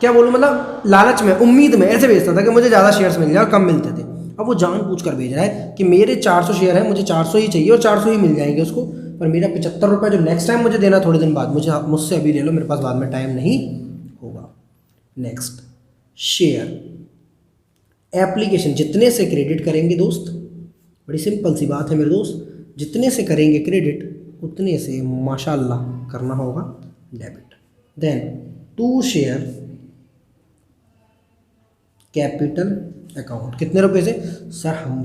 क्या बोलूँ, मतलब लालच में, उम्मीद में ऐसे भेजता था कि मुझे ज़्यादा शेयर्स मिल जाए और कम मिलते थे। अब वो जानबूझकर भेज रहा है कि मेरे 400 शेयर है, मुझे 400 ही चाहिए और 400 ही मिल जाएंगे उसको, पर मेरा 75 रुपये जो नेक्स्ट टाइम मुझे देना थोड़े दिन बाद, मुझसे अभी ले लो, मेरे पास बाद में टाइम नहीं होगा। नेक्स्ट शेयर एप्लीकेशन, जितने से क्रेडिट करेंगे दोस्त, बड़ी सिंपल सी बात है मेरे दोस्त, जितने से करेंगे क्रेडिट उतने से माशाल्लाह करना होगा debit. Then to share capital account, कितने रुपए से? सर हम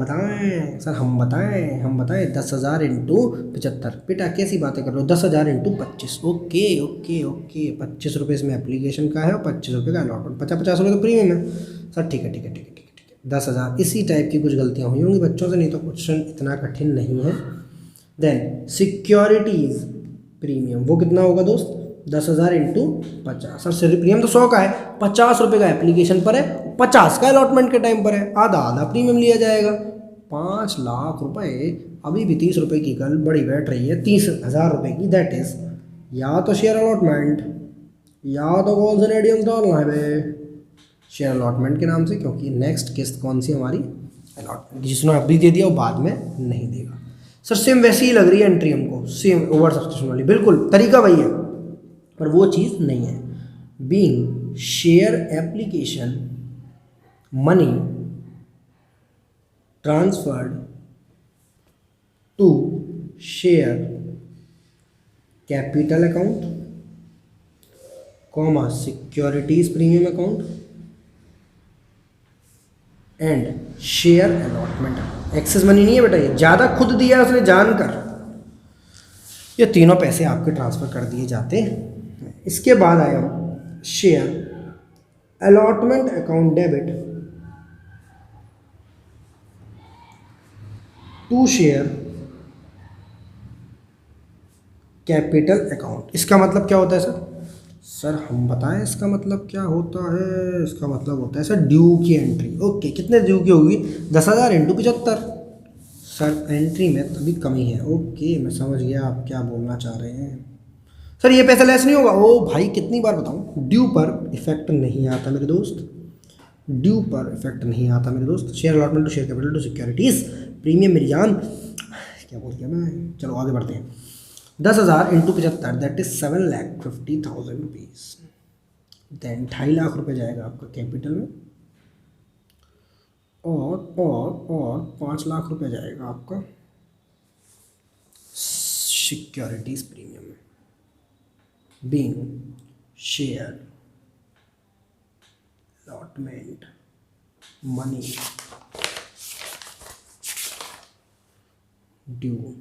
बताएं 10,000 इंटू 75। बेटा कैसी बातें कर रहे हो? 10,000 इंटू 25। ओके 25 रुपये इसमें एप्लीकेशन का है और 25 रुपये का अलॉटमेंट, 50 रुपये तो प्रीमियम है। सर ठीक है 10,000। इसी टाइप की कुछ गलतियाँ हुई होंगी बच्चों से, नहीं तो क्वेश्चन इतना कठिन नहीं है। देन सिक्योरिटीज़ प्रीमियम, वो कितना होगा दोस्त? 10,000 इंटू 50। सर प्रीमियम तो 100 का है, 50 रुपये का एप्लीकेशन पर है, 50 का अलॉटमेंट के टाइम पर है, आधा प्रीमियम लिया जाएगा। 5 लाख रुपए, अभी भी 30 रुपये की कल बड़ी बैठ रही है, 30,000 रुपये की। दैट इज़ या तो शेयर अलॉटमेंट या तो कॉल्स एंड एडीएम्स डालना है बे शेयर अलॉटमेंट के नाम से, क्योंकि नेक्स्ट किस्त कौन सी हमारी? अलॉटमेंट, जिसने अभी दे दिया वो बाद में नहीं देगा। सर सेम वैसी ही लग रही है एंट्री हमको, सेम ओवर सब्सक्रिप्शन वाली, बिल्कुल तरीका वही है, पर वो चीज़ नहीं है। Being share application money transferred to share capital account comma securities premium account and share allotment. Excess money नहीं है बेटा, ये ज़्यादा खुद दिया है उसने जानकर। ये तीनों पैसे आपके ट्रांसफ़र कर दिए जाते हैं। इसके बाद आया share allotment account debit to share capital account. इसका मतलब क्या होता है सर? सर हम बताएं इसका मतलब क्या होता है? इसका मतलब होता है सर ड्यू की एंट्री। ओके, कितने ड्यू की होगी? 10,000 इंटू 75। सर एंट्री में तभी कमी है। ओके, मैं समझ गया आप क्या बोलना चाह रहे हैं। सर ये पैसा लेस नहीं होगा? ओ भाई कितनी बार बताऊं, ड्यू पर इफेक्ट नहीं आता मेरे दोस्त, ड्यू पर इफेक्ट नहीं आता मेरे दोस्त। Share allotment to share capital to securities premium मेरी जान, क्या बोल गया मैं। चलो आगे बढ़ते हैं। 10,000 into 75 that is 7,50,000 rupees. Then 2.5 lakh रुपये जाएगा आपका कैपिटल में, और 5 लाख रुपये जाएगा आपका सिक्योरिटीज प्रीमियम में, being share allotment money due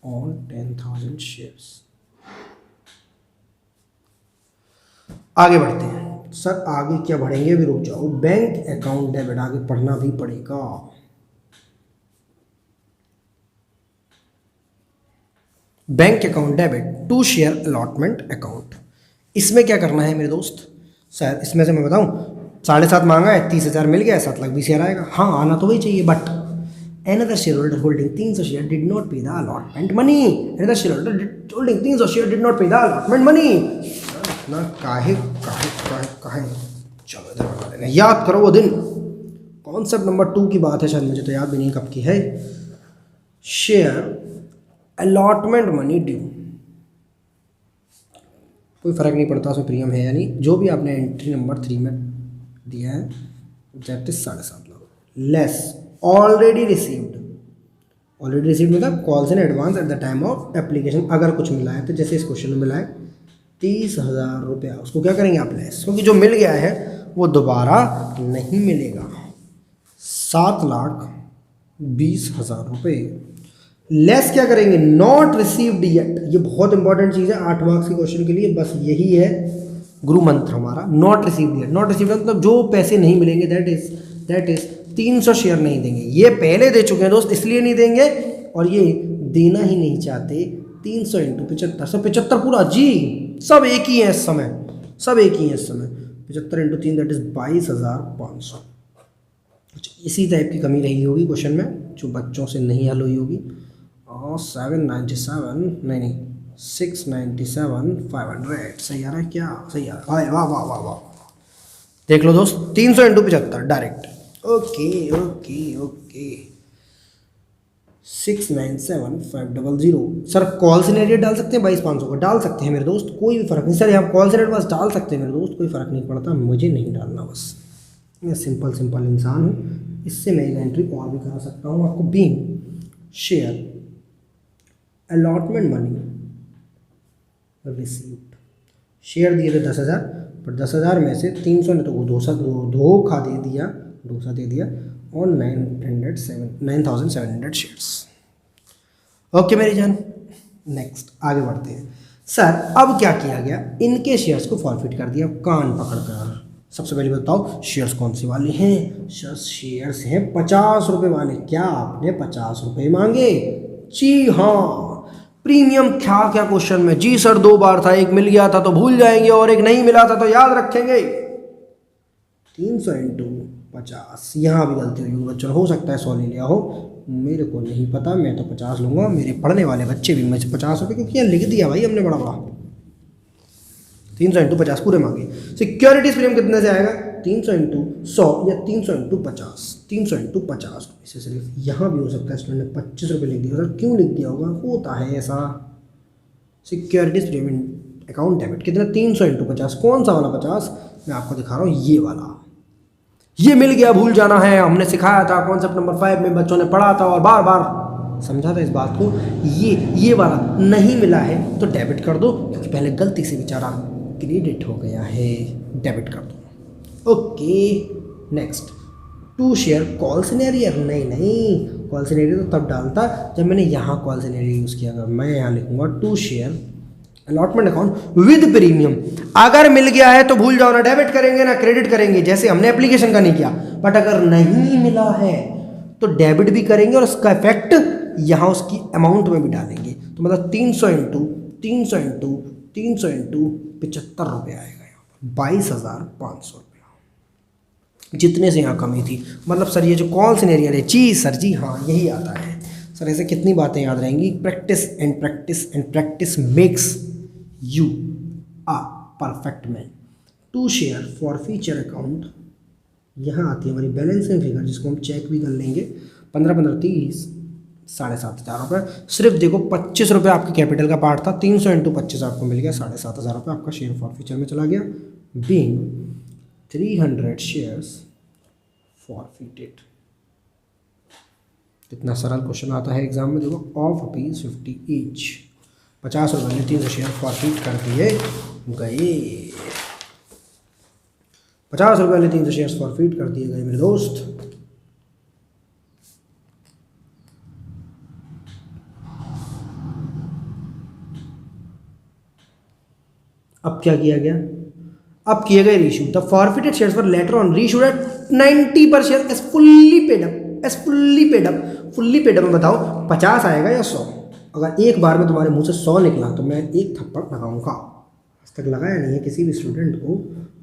on 10,000 shares. आगे बढ़ते हैं। सर आगे क्या बढ़ेंगे? अभी रुक जाओ। बैंक अकाउंट डेबिट आगे पढ़ना भी पड़ेगा। Bank account debit to share allotment account. इसमें क्या करना है मेरे दोस्त? सर इसमें से मैं बताऊं, 7.5 मांगा है, 30,000 मिल गया, 7,20,000 आएगा। हाँ आना तो वही चाहिए, but another shareholder holding 300 share did not pay the allotment money. Another shareholder holding 300 share did not pay the allotment money. इतना काहे चलो इधर बना लेना। याद करो वो दिन, कॉन्सेप्ट नंबर 2 की बात है, शायद मुझे तो याद भी नहीं कब की है। शेयर अलॉटमेंट मनी ड्यू, कोई फर्क नहीं पड़ता उसमें प्रीमियम है या नहीं, जो भी आपने एंट्री नंबर 3 में दिया है that is 7.5 lakh less already received. Already received मतलब calls in advance at the time of application. अगर कुछ मिला है तो जैसे इस क्वेश्चन में मिला है 30,000 रुपया, उसको क्या करेंगे आप? लेस, क्योंकि जो मिल गया है वो दोबारा नहीं मिलेगा। 7,20,000 रुपये लेस क्या करेंगे? Not received yet. ये बहुत इंपॉर्टेंट चीज़ है 8 मार्क्स के क्वेश्चन के लिए, बस यही है गुरु मंत्र हमारा। Not received yet, not received मतलब जो पैसे नहीं मिलेंगे दैट इज 300 शेयर नहीं देंगे। ये पहले दे चुके हैं दोस्त, इसलिए नहीं देंगे, और ये देना ही नहीं चाहते। 300 इंटू 75, 75 पूरा जी, सब एक ही है इस समय, सब एक ही है इस समय। 75 इंटू 3 दैट इज 22,500। इसी टाइप की कमी रही होगी क्वेश्चन में जो बच्चों से नहीं हल हुई होगी। और 797 नहीं 697,500 सही आ रहा है क्या? सही आ रहा है, वाह वाह वाह वाह। देख लो दोस्त, 300 into 75 direct. Okay 697,500। Sir call scenario डाल सकते हैं 22,500 का? डाल सकते हैं मेरे दोस्त, कोई भी फर्क नहीं। सर यहाँ कॉल सिनेरियो बस डाल सकते हैं मेरे दोस्त, कोई फर्क नहीं पड़ता, मुझे नहीं डालना। बस मैं सिंपल इंसान हूँ, इससे मैं एक एंट्री और भी करा सकता हूँ आपको। Being share allotment money received. Share दिए थे 10,000, पर 10,000 में से 300 ने तो वो धोखा दे दिया और 9,700 शेयर्स। ओके मेरी जान, नेक्स्ट आगे बढ़ते हैं। सर अब क्या किया गया? इनके शेयर्स को फॉरफिट कर दिया कान पकड़कर। सबसे पहले बताओ शेयर्स कौन से वाले हैं? शेयर्स हैं 50 रुपये वाले। क्या आपने 50 रुपये मांगे? जी हाँ। प्रीमियम था क्या क्वेश्चन में? जी सर 2 बार था, एक मिल गया था तो भूल जाएंगे और एक नहीं मिला था तो याद रखेंगे। 300 इंटू 50, यहाँ भी गलती हुई बच्चों, हो सकता है 100 ले लिया हो, मेरे को नहीं पता, मैं तो 50 लूँगा। मेरे पढ़ने वाले बच्चे भी मुझे 50 रुपये, क्योंकि यहाँ लिख दिया भाई हमने बड़ा 300 इंटू 50 पूरे मांगे। सिक्योरिटीज प्रीमियम कितने से आएगा? 300 इंटू 100 या 300 इंटू 50। 300 इंटू 50 इसे सिर्फ यहाँ भी हो सकता है स्टूडेंट ने 25 रुपये लिख दिया। सर क्यों लिख दिया होगा? होता है ऐसा। सिक्योरिटीज प्रीमियम अकाउंट डेबिट कितना? 300 इंटू 50। कौन सा वाला 50? मैं आपको दिखा रहा हूँ, ये वाला। ये मिल गया, भूल जाना है, हमने सिखाया था कॉन्सेप्ट नंबर 5 में, बच्चों ने पढ़ा था और बार बार समझा था इस बात को। ये वाला नहीं मिला है तो डेबिट कर दो, क्योंकि पहले गलती से बेचारा क्रेडिट हो गया है, डेबिट कर दो। Okay next, to share call scenario. नहीं, कॉल सिनेरियो तो तब डालता जब मैंने यहाँ कॉल सिनेरियो यूज़ किया। मैं यहाँ लिखूँगा to share allotment account with premium. अगर मिल गया है तो भूल जाओ, ना डेबिट करेंगे ना क्रेडिट करेंगे, जैसे हमने एप्लीकेशन का नहीं किया। बट अगर नहीं मिला है तो डेबिट भी करेंगे और उसका इफेक्ट यहाँ उसकी अमाउंट में भी डालेंगे। तो मतलब 300 इंटू 300 इंटू 300 इंटू 75 रुपये आएगा यहाँ पर 22,500 रुपया, जितने से यहाँ कमी थी। मतलब सर ये जो कौन सी एरिया है? जी सर जी हाँ यही आता है सर। ऐसे कितनी बातें याद रहेंगी? Practice and practice and practice makes you a perfect man. To share forfeiture account, यहाँ आती है हमारी बैलेंसिंग फिगर जिसको हम चेक भी कर लेंगे। 15 30 7,500 रुपये। सिर्फ देखो 25 रुपये आपके कैपिटल का पार्ट था, 300 इंटू 25 आपको मिल गया 7,500 रुपये आपका शेयर फॉर फ्यूचर में चला गया। Being 300 shares forfeited. कितना सरल क्वेश्चन आता है एग्जाम में, देखो ऑफ ₹50 ईच, 50 रुपये में 300 शेयर फॉरफिट कर दिए गए। 50 रुपये वाले 300 शेयर्स फॉरफिट कर दिए गए मेरे दोस्त। अब क्या किया गया? अब किए गए reissue. The forfeited shares were later on reissued at 90 per share as fully paid up. As fully paid up, fully paid up में बताओ 50 आएगा या 100? अगर एक बार में तुम्हारे मुंह से 100 निकला तो मैं एक थप्पड़ लगाऊंगा। आज तक लगाया नहीं है किसी भी स्टूडेंट को,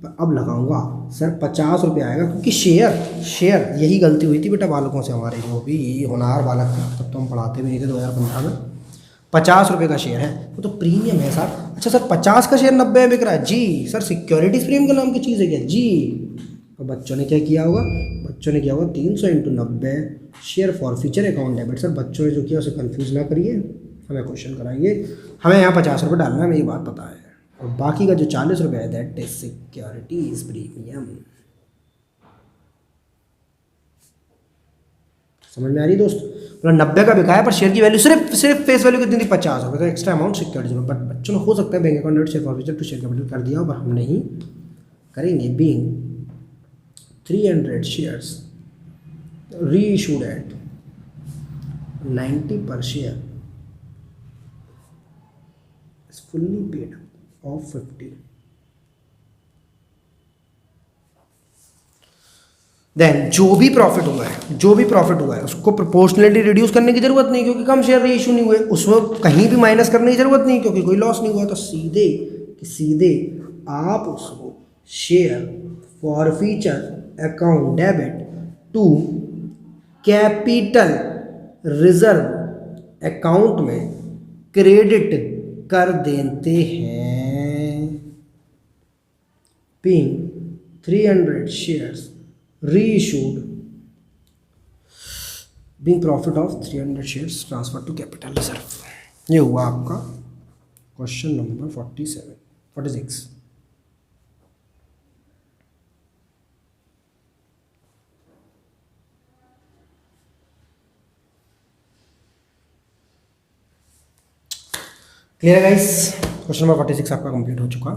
पर अब लगाऊंगा। सर 50 रुपये आएगा क्योंकि शेयर यही गलती हुई थी बेटा बालकों से हमारे, जो भी होनहार बालक थे, तब तो हम पढ़ाते भी नहीं थे 2015 में। 50 रुपये का शेयर है वो तो प्रीमियम है सर। अच्छा सर 50 का शेयर 90 में बिक रहा है? जी सर सिक्योरिटीज प्रीमियम के नाम की चीज़ है क्या? जी। और बच्चों ने क्या किया होगा? बच्चों ने किया होगा 300 into 90 share forfeiture account debit. Sir बच्चों ने जो किया उसे कंफ्यूज ना करिए, हमें क्वेश्चन कराइए। हमें यहाँ 50 रुपये डालना है, हमें ये बात पता है। और बाकी का जो 40 रुपये है दैट इज सिक्योरिटीज प्रीमियम। समझ में आ रही दोस्त? मतलब 90 का बिका है पर शेयर की वैल्यू सिर्फ फेस वैल्यू कितनी थी? 50 रुपये। तो एक्स्ट्रा अमाउंट सिक्योरिटी में, बट बच्चों ने हो सकता है bank account debit share forfeiture to share capital कर दिया हो, पर हम नहीं करेंगे। Being 300 shares reissued at 90 per share is fully paid of 50। Then जो भी प्रॉफिट हुआ है उसको प्रोपोर्शनली रिड्यूस करने की जरूरत नहीं, क्योंकि कम शेयर रीइशू नहीं हुए। उसमें कहीं भी माइनस करने की जरूरत नहीं, क्योंकि कोई लॉस नहीं हुआ। तो सीधे आप उसको share forfeiture account debit to capital reserve account में क्रेडिट कर देते हैं। Being 300 shares reissued, being profit of 300 shares transferred to capital reserve। ये हुआ आपका क्वेश्चन नंबर 46। क्लियर है गाइस? क्वेश्चन नंबर 46 आपका कंप्लीट हो चुका।